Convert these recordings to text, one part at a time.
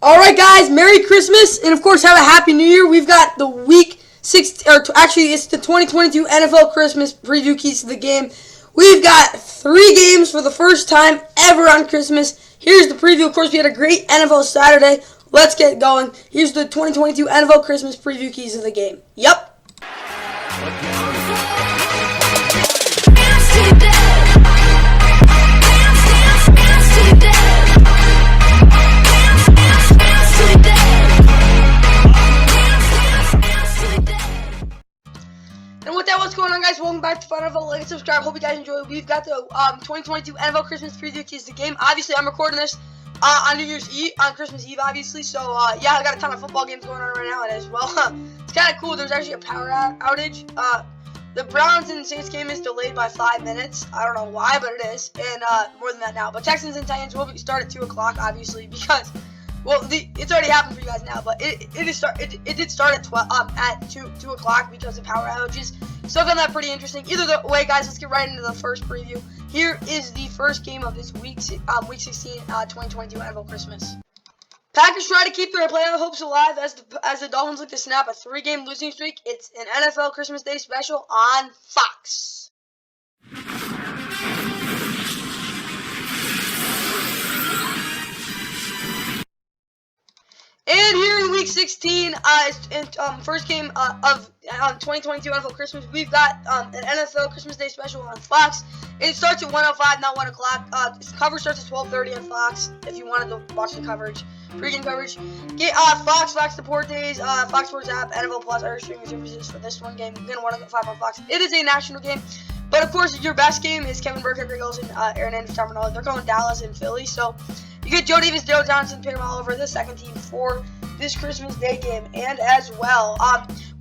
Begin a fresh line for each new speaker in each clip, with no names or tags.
Alright guys, Merry Christmas, and of course have a Happy New Year. We've got the week 6, or actually it's the 2022 NFL Christmas preview keys to the game. We've got 3 games for the first time ever on Christmas. Here's the preview. Of course, we had a great NFL Saturday. Let's get going. Here's the 2022 NFL Christmas preview keys to the game. Yep. And with that, what's going on, guys? Welcome back to Fun NFL. Like and subscribe. Hope you guys enjoy. We've got the 2022 NFL Christmas preview keys to the game. Obviously, I'm recording this on New Year's Eve, on Christmas Eve, obviously. So, yeah, I got a ton of football games going on right now as well. It's kind of cool. There's actually a power outage. The Browns and Saints game is delayed by 5 minutes. I don't know why, but it is. And more than that now. But Texans and Titans will start at 2 o'clock, obviously, because... Well, it's already happened for you guys now, but it did start at 2 o'clock because of power outages. So I found that pretty interesting. Either way, guys, let's get right into the first preview. Here is the first game of this week 16, 2022 NFL Christmas. Packers try to keep their playoff hopes alive as the Dolphins look to snap a 3-game losing streak. It's an NFL Christmas Day special on Fox. And here in Week 16, first game of 2022 NFL Christmas, we've got an NFL Christmas Day special on Fox. It starts at 1:05, not 1 o'clock. Coverage starts at 12:30 on Fox if you wanted to watch the coverage, pregame coverage. Get Fox Support Days, Fox Sports app, NFL Plus, other streaming services for this one game. You're going to want to go 5 on Fox. It is a national game. But, of course, your best game is Kevin Burkhead, Greg Olsen, Aaron Andrews, Tom Rinaldi. They're going Dallas and Philly, so... You get Joe Davis, Joe Johnson, Peter Oliver, the second team for this Christmas Day game, and as well,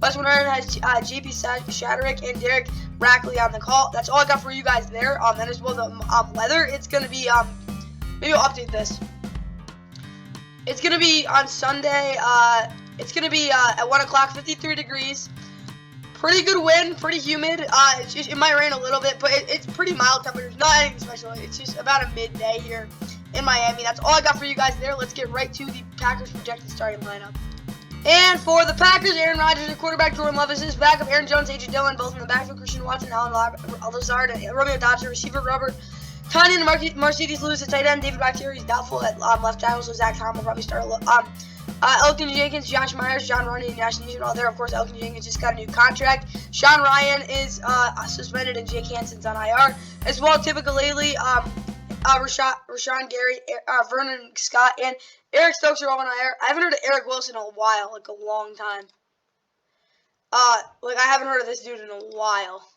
Westwood Iron has JP Shadrick and Derek Rackley on the call. That's all I got for you guys there. And as well, the weather, it's going to be, maybe I'll update this. It's going to be on Sunday, it's going to be at 1 o'clock, 53 degrees. Pretty good wind, pretty humid. It might rain a little bit, but it's pretty mild temperatures. Not anything special. It's just about a midday here in Miami. That's all I got for you guys there. Let's get right to the Packers projected starting lineup. And for the Packers, Aaron Rodgers, the quarterback, Jordan Love is his backup, Aaron Jones, A.J. Dillon, both in the backfield, Christian Watson, Alan Lazard, and Romeo Dobbs, receiver, Robert Tonyan, Mercedes Lewis, at tight end, David Bakhtiari is doubtful at left tackle, so Zach Tom will probably start. Elgton Jenkins, Josh Myers, John Roney, and Nash Newton all there. Of course, Elgton Jenkins just got a new contract. Sean Ryan is suspended, and Jake Hansen's on IR. As well, Tipica Laley, Rashawn Gary, Vernon Scott, and Eric Stokes are all on IR. I haven't heard of Eric Wilson in a while, like a long time. I haven't heard of this dude in a while.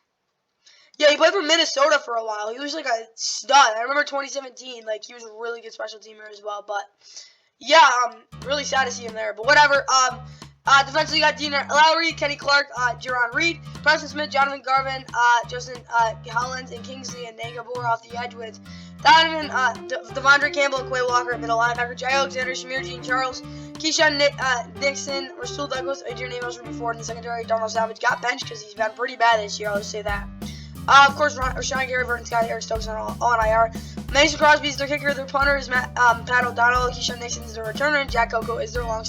Yeah, he played for Minnesota for a while. He was like a stud. I remember 2017, like he was a really good special teamer as well. But yeah, really sad to see him there. But whatever. Defensively, you got Dean Lowry, Kenny Clark, Jerron Reed, Preston Smith, Jonathan Garvin, Justin Hollins, and Kingsley and Nagabor off the edge with Donovan, Devondre Campbell, and Quay Walker at middle linebacker, Jay Alexander, Shamir Jean Charles, Keyshawn Nixon, Rasul Douglas, Adrian Amos, Ruby Ford in the secondary. Darnell Savage got benched because he's been pretty bad this year, I'll just say that. Of course, Rashawn Gary, Vernon Scott, Eric Stokes all on IR. Mason Crosby is their kicker, their punter is Pat O'Donnell, Keyshawn Nixon is their returner, and Jack Coco is their long.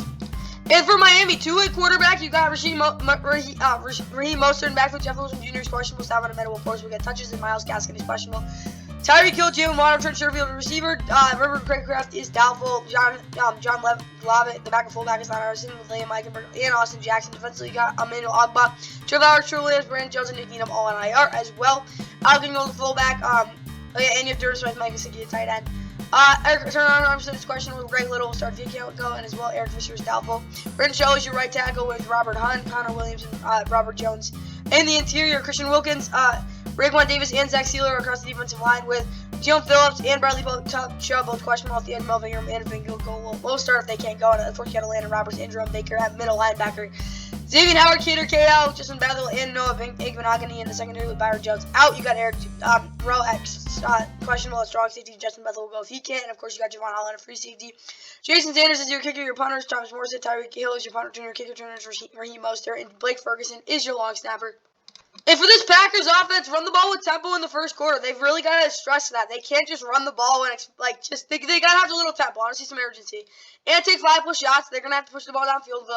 And for Miami, two-way quarterback, you got Raheem Mostert in backfield. Jeff Wilson Jr. is questionable. Salvon Ahmed will force will get touches, and Myles Gaskin is questionable. Tyreek Hill, Jalen Waddle, Trent Sherfield, receiver. River Craycraft is doubtful. John Levitt, the back and fullback, is not ours. With Liam Meikenberg and Austin Jackson. Defensively, you got Emmanuel Ogbah, Trevor Howard, True Williams, Brandon Jones, and Nick Needham all on IR as well. Alvin Gold, the fullback. And you have Durham Smith, Mike Gesicki, tight end. Eric Turner Armstead is questionable. Greg Little will start Vico, and as well, Eric Fisher is doubtful. Brendan Shaw is your right tackle with Robert Hunt, Connor Williams, and Robert Jones. In the interior, Christian Wilkins, Raekwon Davis, and Zach Sealer across the defensive line with Jalen Phillips and Bradley Chubb, both questionable off the end. Melvin Ingram and Vingo will start if they can't go. And of course, you got Landon Roberts and Jerome Baker at middle linebacker. Xavier Howard, Cater KO, Justin Bethel, and Noah Igbenogany in the secondary with Byron Jones out. You got Eric Rowe at questionable at strong safety. Justin Bethel will go if he can. And of course, you got Javon Holland at free safety. Jason Sanders is your kicker, your punters. Thomas Morrison, Tyreek Hill is your punter, junior kicker, turners, Raheem Mostert, and Blake Ferguson is your long snapper. And for this Packers offense, run the ball with tempo in the first quarter. They've really got to stress that. They can't just run the ball and they got to have a little tempo. I want to see some urgency. And take 5+ shots. They're gonna have to push the ball downfield.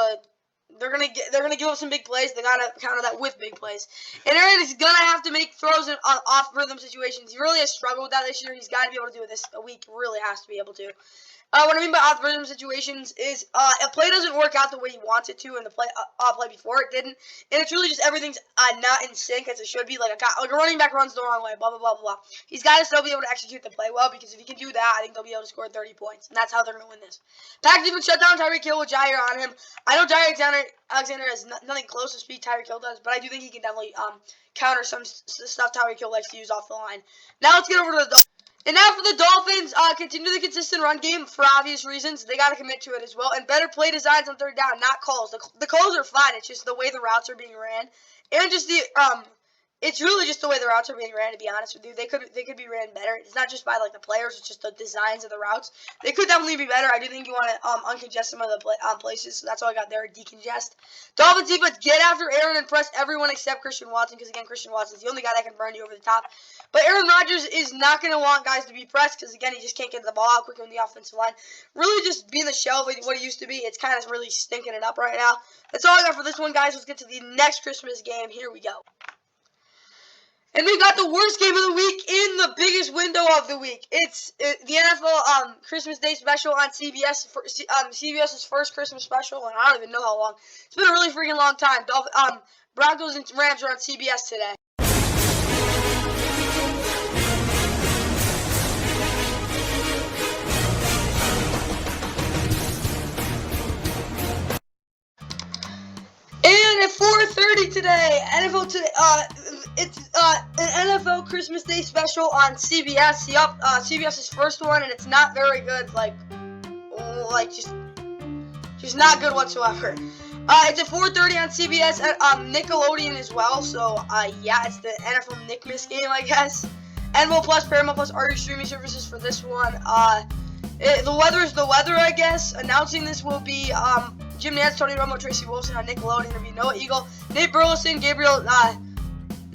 They're gonna give up some big plays. They gotta counter that with big plays. And Aaron is gonna have to make throws in off rhythm situations. He really has struggled with that this year. He's got to be able to do it this week. Really has to be able to. What I mean by off-rhythm situations is a play doesn't work out the way he wants it to in the play before it didn't, and it's really just everything's not in sync as it should be. Like a running back runs the wrong way, blah, blah, blah, blah. He's got to still be able to execute the play well, because if he can do that, I think they'll be able to score 30 points, and that's how they're going to win this. Packers even shut down Tyreek Hill with Jair on him. I know Jair Alexander has nothing close to speed Tyreek Hill does, but I do think he can definitely counter some stuff Tyreek Hill likes to use off the line. Now let's get over to the Dolphins. And now for the Dolphins, continue the consistent run game for obvious reasons. They got to commit to it as well. And better play designs on third down, not calls. The calls are fine. It's just the way the routes are being ran. And just it's really just the way the routes are being ran, to be honest with you. They could be ran better. It's not just by the players, it's just the designs of the routes. They could definitely be better. I do think you want to uncongest some of the places, so that's all I got there, decongest. Dolphins defense, get after Aaron and press everyone except Christian Watson, because again, Christian Watson's the only guy that can burn you over the top. But Aaron Rodgers is not going to want guys to be pressed, because again, he just can't get the ball out quickly on the offensive line. Really just being the shell of what he used to be. It's kind of really stinking it up right now. That's all I got for this one, guys. Let's get to the next Christmas game. Here we go. And we got the worst game of the week in the biggest window of the week. It's the NFL Christmas Day special on CBS. CBS's first Christmas special, and I don't even know how long. It's been a really freaking long time. Broncos and Rams are on CBS today. And at 4:30 today, it's an NFL Christmas Day special on CBS. Yup, CBS's first one, and it's not very good. Just not good whatsoever. It's at 4:30 on CBS at Nickelodeon as well. So yeah, it's the NFL Nickmas game, I guess. NFL Plus, Paramount Plus are your streaming services for this one. The weather is the weather, I guess. Announcing this will be Jim Nantz, Tony Romo, Tracy Wilson on Nickelodeon. It'll be Noah Eagle, Nate Burleson, Gabriel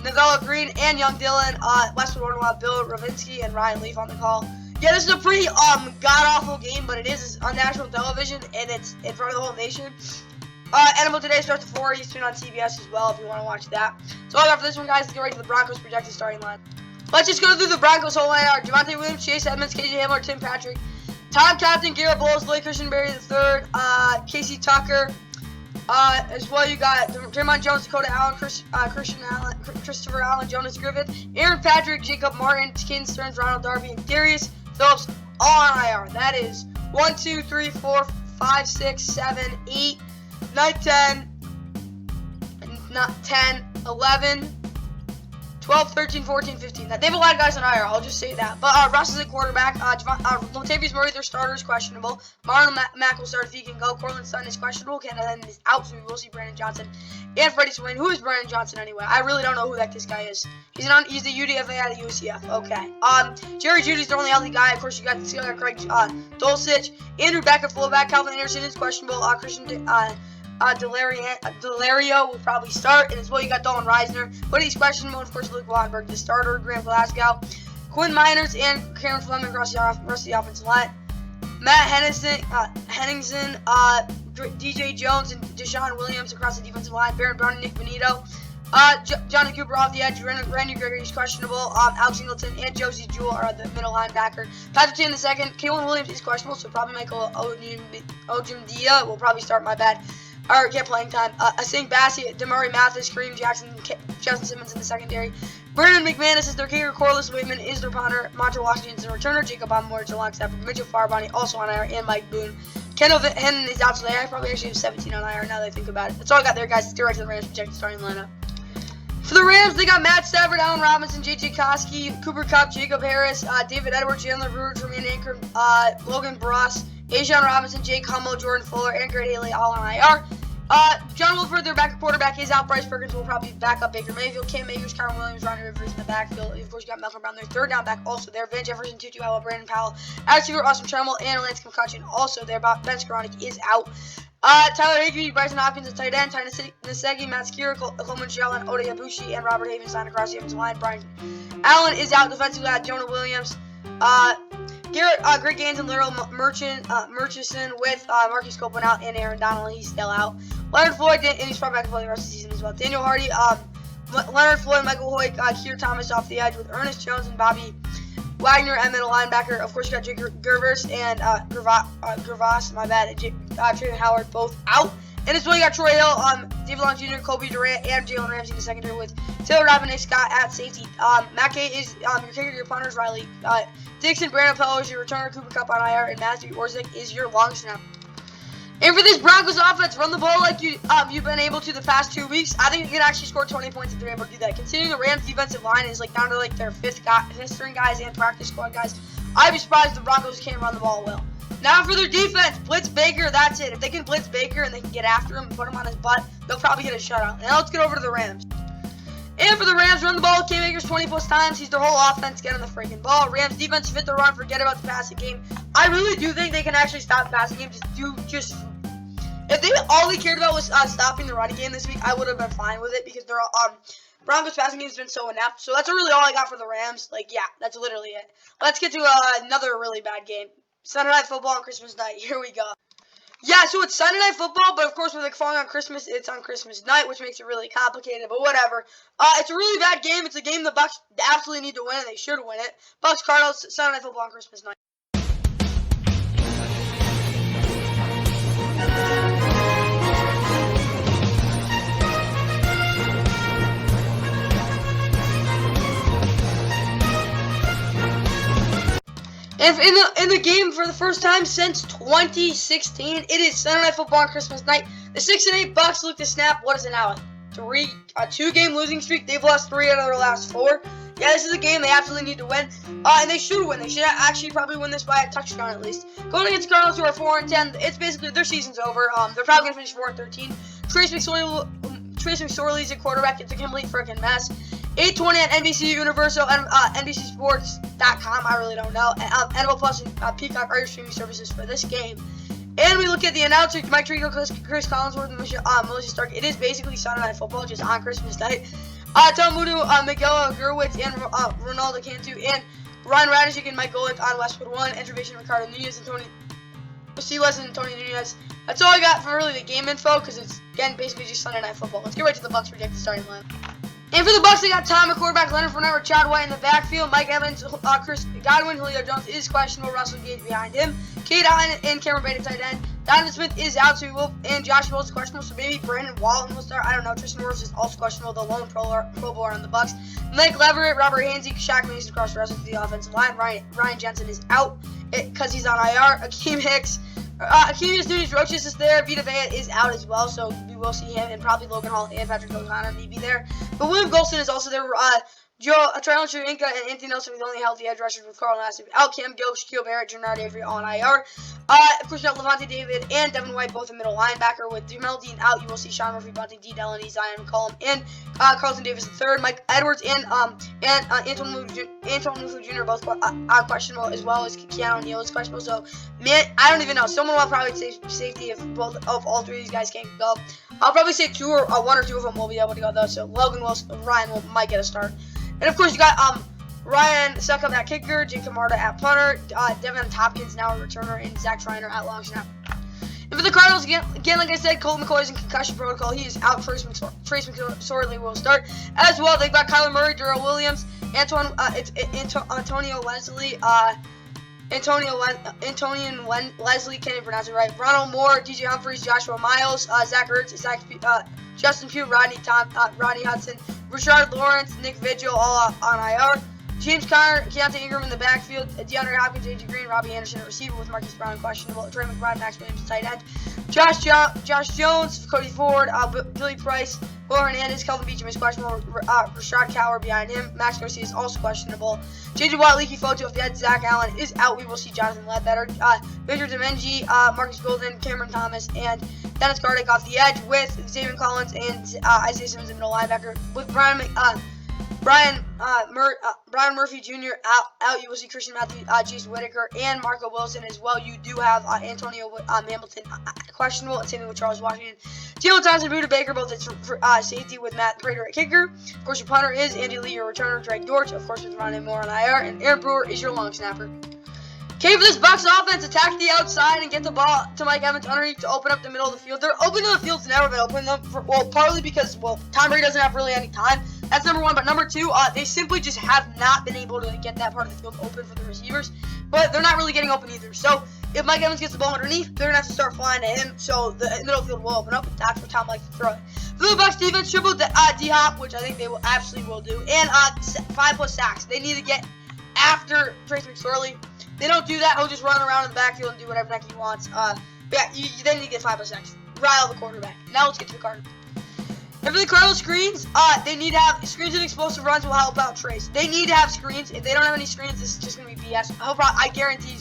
Novella Green, and Young Dylan, Westwood Warnow, Bill Ravinsky, and Ryan Leaf on the call. Yeah, this is a pretty god-awful game, but it is on national television, and it's in front of the whole nation. NFL Today starts at 4 Eastern on CBS as well if you want to watch that. So all I got for this one, guys. Let's get right to the Broncos projected starting line. Let's just go through the Broncos whole lineup. Javonte Williams, Chase Edmonds, KJ Hamler, Tim Patrick, Tom Compton, Garrett Bowles, Blake Christianberry III, Casey Tucker. As well, you got Draymond Jones, Dakota Allen, Christopher Allen, Jonas Griffith, Aaron Patrick, Jacob Martin, Caden Stearns, Ronald Darby, and Darius Phillips all on IR. That is 1, 2, 3, 4, 5, 6, 7, 8, 9, 10, 11, 12, 13, 14, 15. They have a lot of guys on IR, I'll just say that. But Russ is a quarterback. Latavius Murray, their starter, is questionable. Marlon Mack will start if he can go. Cortland Sutton is questionable. Canada is out, so we will see Brandon Johnson. And Freddie Swain. Who is Brandon Johnson anyway? I really don't know who this guy is. He's the UDFA out of UCF. Okay. Jerry Jeudy's the only healthy guy. Of course, you got Craig Dulcich. Andrew Beck at fullback. Calvin Anderson is questionable. Christian Delario will probably start, and as well you got Dalton Reisner, but he's questionable. Of course, Luke Watenberg, the starter, Graham Glasgow, Quinn Miners, and Cameron Fleming across the offensive line. Matt Henningsen, DJ Jones, and Deshaun Williams across the defensive line. Baron Brown and Nick Benito. Johnny Cooper off the edge. Randy Gregory is questionable. Alex Singleton and Josie Jewell are the middle linebacker. Patrick T in the second. Kalen Williams is questionable, so probably Michael Ojimdia will probably start. My bad. Or get playing time. Asing Bassey, Demari Mathis, Kareem Jackson, Justin Simmons in the secondary. Brandon McManus is their kicker. Corliss Waitman is their punter. Montre Washington is their returner. Jacob Amor, Jelon Stafford, Mitchell Farboni also on IR, and Mike Boone. Kendall Hennon is out today. I probably actually have 17 on IR now that I think about it. That's all I got there, guys. Let's get right to the Rams projected starting lineup. For the Rams, they got Matt Stafford, Allen Robinson, J.J. Koski, Cooper Kupp, Jacob Harris, David Edwards, Chandler Brewer, Tremaine Anchor, Logan Bross, Ajon Robinson, Jake Hummel, Jordan Fuller, and Garrett Haley all on IR. John Wolford, their backup quarterback, is out. Bryce Perkins will probably back up Baker Mayfield. Cam Akers, Kyron Williams, Ronnie Rivers in the backfield. Of course, you got Malcolm Brown, their third down back, also there. Van Jefferson, Tutu Howell, Brandon Powell, receiver Austin Tremble, and Lance McCutcheon also there. Ben Skoranek is out. Tyler Higbee, Bryson Hopkins at tight end, Ty Nasegi, Matt Skira, Coleman Shellen, Oda Yabushi, and Robert Havens signed across the offensive line. Brian Allen is out defensively at Jonah Williams. Greg Gaines and Laurel Murchison with Marcus Copeland out and Aaron Donald, he's still out. Leonard Floyd, and he's probably back to play the rest of the season as well. Daniel Hardy, Leonard Floyd, Michael Hoyt, Keir Thomas off the edge with Ernest Jones and Bobby Wagner at middle linebacker. Of course, you got Jake Gervers and Gervas, my bad, Trayvon Howard both out. And as well, you got Troy Hill, David Long Jr., Kobe Durant, and Jalen Ramsey in the secondary with Taylor Rapp and Nick Scott at safety. Matt Kay is your kicker, your punters, Riley Dixon, Brandon Pello is your returner, Cooper Kupp on IR, and Matthew Orzik is your long snapper. And for this Broncos offense, run the ball like you've been able to the past 2 weeks. I think you can actually score 20 points if they're able to do that. Considering the Rams' defensive line is like down to like their fifth string guys and practice squad guys, I'd be surprised if the Broncos can't run the ball well. Now for their defense, blitz Baker, that's it. If they can blitz Baker and they can get after him and put him on his butt, they'll probably get a shutout. Now let's get over to the Rams. And for the Rams, run the ball with Cam Akers 20+ times. He's their whole offense getting the freaking ball. Rams defense fit the run, forget about the passing game. I really do think they can actually stop the passing game. If they all they cared about was stopping the running game this week, I would have been fine with it because their Broncos passing game has been so inept. So that's really all I got for the Rams. Like, yeah, that's literally it. Let's get to another really bad game. Sunday Night Football on Christmas night. Here we go. Yeah, so it's Sunday Night Football, but of course with it falling on Christmas, it's on Christmas night, which makes it really complicated, but whatever. It's a really bad game. It's a game the Bucs absolutely need to win, and they should win it. Bucs Cardinals, Sunday Night Football on Christmas night. And in the game for the first time since 2016, it is Sunday Night Football on Christmas night. The 6-8 Bucs look to snap. What is it now? A 2-game losing streak. They've lost 3 out of their last 4. Yeah, this is a game they absolutely need to win, and they should win. They should actually probably win this by a touchdown at least. Going against the Cardinals, who are 4-10, it's basically their season's over. They're probably gonna finish 4-13. Trace McSorley's at quarterback. It's a complete freaking mess. 8:20 on NBC Universal and NBCSports.com. I really don't know. NFL Plus and Peacock are your streaming services for this game. And we look at the announcers, Mike Tirico, Chris Collinsworth, and Melissa Stark. It is basically Sunday Night Football, just on Christmas night. Tom Mudu, Miguel Gurwitz, and Ronaldo Cantu, and Ryan Radishik and Mike Golick on Westwood 1. Intervention Ricardo Nunez and Tony Silas and Tony Nunez. That's all I got for really the game info, because it's, again, basically just Sunday Night Football. Let's get right to the Bucs projected starting line. And for the Bucs, they got Tom at quarterback, Leonard Fournette, Chad White in the backfield, Mike Evans, Chris Godwin, Julio Jones is questionable, Russell Gage behind him, Cade Allen and Cameron Brate at tight end. Donovan Smith is out, so he will, and Josh Wills is questionable, so maybe Brandon Walton will start. I don't know. Tristan Wirfs is also questionable, the lone Pro Bowler on the Bucs. Mike Leverett, Robert Hansey, Shaq Mason across the rest of the offensive line. Ryan Jensen is out because he's on IR. Akeem Hicks. Akemius Nunes-Roches is there. Vita Vea is out as well, so we will see him, and probably Logan Hall and Patrick O'Connor may be there. But William Golston is also there. Traylon Sharinka and Anthony Nelson are the only healthy edge rushers with Carl Nassib out. Cam Gill, Shaquille Barrett, Jernard Avery on IR. Of course, you got Levante David and Devin White, both a middle linebacker. With Jamel Dean out, you will see Sean Murphy, Bunting, D. Delaney, Zion McCollum, and Carlton Davis III. Mike Edwards and Antoine Lufu Jr. both questionable, as well as Keanu Neal is questionable. So, man, I don't even know. Someone will probably say safety if all 3 of these guys can't go. I'll probably say 1 or 2 of them will be able to go, though. So, Ryan might get a start. And of course, you got Ryan Suckup at kicker, Jake Camarda at punter, Devin Hopkins now a returner, and Zach Schreiner at long snapper. And for the Cardinals, again, like I said, Colt McCoy is in concussion protocol. He is out. Trace McSorley will start. As well, they've got Kyler Murray, Darrell Williams, Antonio Leslie, Antonian Leslie, can't even pronounce it right, Ronald Moore, DJ Humphries, Joshua Miles, Zach Ertz, Justin Pugh, Rodney Hudson, Rashard Lawrence, Nick Vigil, all on IR. James Conner, Keontae Ingram in the backfield, DeAndre Hopkins, A.J. Green, Robbie Anderson at receiver with Marcus Brown questionable, Trey McBride, Max Williams tight end, Josh Jones, Cody Ford, Billy Price, Will Hernandez, Kelvin Beachum is questionable, Rashad Cower behind him, Max Garcia is also questionable, J.J. Watt, Leaky Foto off the edge, Zach Allen is out, we will see Jonathan Ledbetter, Victor Demenji, Marcus Golden, Cameron Thomas, and Dennis Gardick off the edge with Xavier Collins and Isaiah Simmons in middle linebacker with Brian Murphy Jr. out. You will see Christian Matthews, Jason Whitaker, and Marco Wilson as well. You do have Antonio Hamilton questionable, and same thing with Charles Washington. Jalen Thompson, Buda Baker, both at safety with Matt Prater at kicker. Of course, your punter is Andy Lee, your returner, Greg Dortch, of course, with Ron Moore on IR, and Aaron Brewer is your long snapper. Okay, for this Bucs offense, attack the outside and get the ball to Mike Evans underneath to open up the middle of the field. They're open to the field's never been open, partly because, Tom Brady doesn't have really any time. That's number one. But number two, they simply just have not been able to get that part of the field open for the receivers. But they're not really getting open either. So if Mike Evans gets the ball underneath, they're going to have to start flying to him. So the middle field will open up, and that's where Tom likes to throw it. For the Bucs defense, triple D-Hop, which I think they absolutely will do, and 5+ sacks. They need to get after Trace McSorley. They don't do that. He'll just run around in the backfield and do whatever the heck he wants. But yeah, they need to get 5+ sacks. Rile the quarterback. Now let's get to the Cardinals. And for the Cardinals screens, they need to have screens and explosive runs will help out Trace. They need to have screens. If they don't have any screens, this is just going to be BS. I guarantee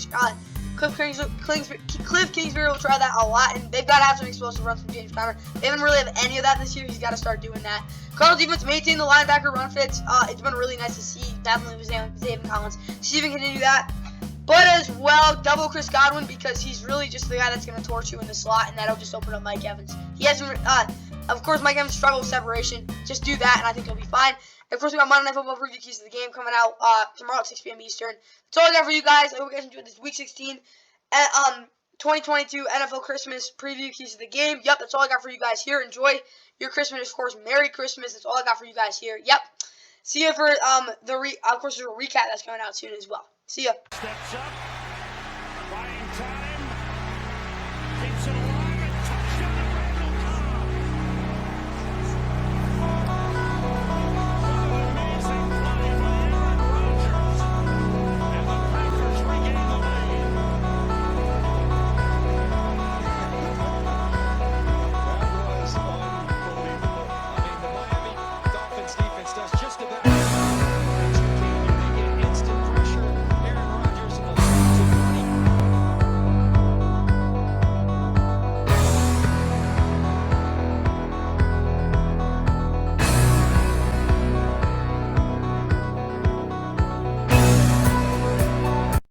Cliff Kingsbury will try that a lot, and they've got to have some explosive runs from James Conner. They haven't really had any of that this year. He's got to start doing that. Cardinals defense maintain the linebacker run fits. It's been really nice to see, definitely with Zayvon Collins. See if he can continue that. But as well, double Chris Godwin, because he's really just the guy that's going to torch you in the slot, and that'll just open up Mike Evans. He hasn't, of course, Mike Evans struggles with separation. Just do that, and I think he'll be fine. And of course, we got Monday Night Football preview keys to the game coming out tomorrow at 6 p.m. Eastern. That's all I got for you guys. I hope you guys enjoyed this Week 16 2022 NFL Christmas preview keys to the game. Yep, that's all I got for you guys here. Enjoy your Christmas, of course. Merry Christmas. That's all I got for you guys here. Yep. See you for of course, there's a recap that's coming out soon as well. See ya. Steps up.